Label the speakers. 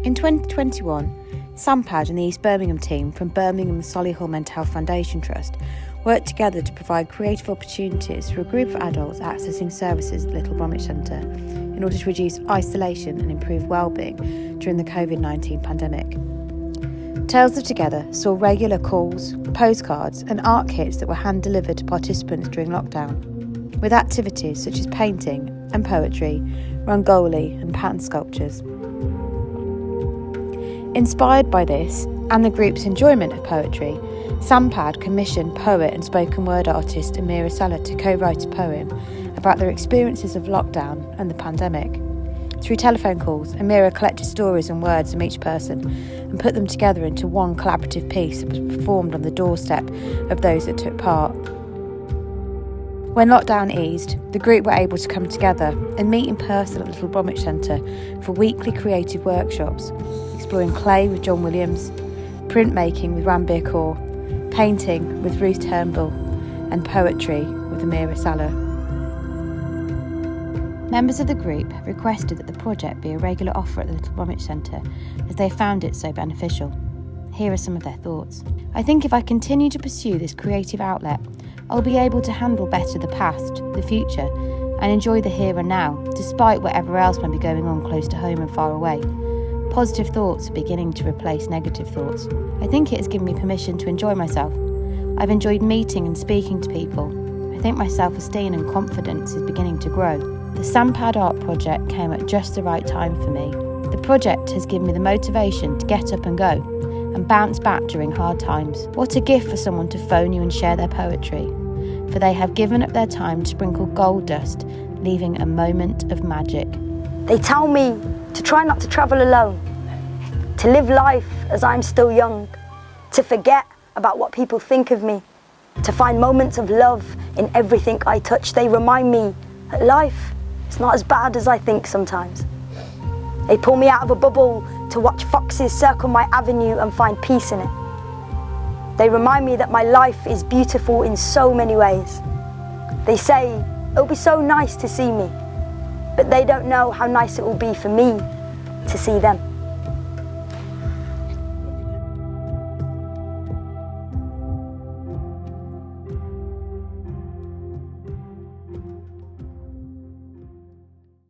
Speaker 1: In 2021, Sampad and the East Birmingham Team from Birmingham Solihull Mental Health Foundation Trust worked together to provide creative opportunities for a group of adults accessing services at Little Bromwich Centre in order to reduce isolation and improve wellbeing during the COVID-19 pandemic. Tales of Together saw regular calls, postcards and art kits that were hand-delivered to participants during lockdown, with activities such as painting and poetry, rangoli and pattern sculptures. Inspired by this and the group's enjoyment of poetry, Sampad commissioned poet and spoken word artist Amerah Saleh to co-write a poem about their experiences of lockdown and the pandemic. Through telephone calls, Amerah collected stories and words from each person and put them together into one collaborative piece that was performed on the doorstep of those that took part. When lockdown eased, the group were able to come together and meet in person at Little Bromwich Centre for weekly creative workshops, exploring clay with John Williams, printmaking with Ranbir Kaur, painting with Ruth Turnbull, and poetry with Amerah Saleh. Members of the group have requested that the project be a regular offer at the Little Bromwich Centre as they found it so beneficial. Here are some of their thoughts. I think if I continue to pursue this creative outlet, I'll be able to handle better the past, the future, and enjoy the here and now, despite whatever else may be going on close to home and far away. Positive thoughts are beginning to replace negative thoughts. I think it has given me permission to enjoy myself. I've enjoyed meeting and speaking to people. I think my self-esteem and confidence is beginning to grow. The Sampad art project came at just the right time for me. The project has given me the motivation to get up and go and bounce back during hard times. What a gift for someone to phone you and share their poetry, for they have given up their time to sprinkle gold dust, leaving a moment of magic.
Speaker 2: They tell me to try not to travel alone, to live life as I'm still young, to forget about what people think of me, to find moments of love in everything I touch. They remind me that life is not as bad as I think sometimes. They pull me out of a bubble to watch foxes circle my avenue and find peace in it. They remind me that my life is beautiful in so many ways. They say it'll be so nice to see me, but they don't know how nice it will be for me to see them.